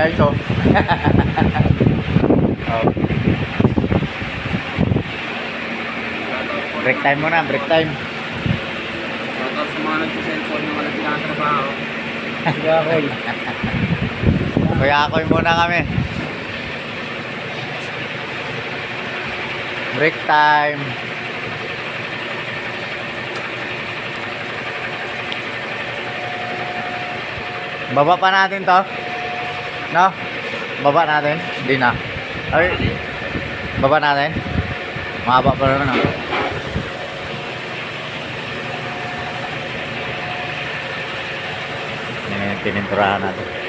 guys, oh. Oh. Break time muna, break time. Tapos sa mga nag-cellphone yung walang tinatrabaho. Kuya Akoy. Kuya Akoy muna kami. Break time. Baba pa natin to. No? Baba natin. Hindi na. Ay. Baba natin. Mahaba pa rin, no? Yan yung pininturahan natin.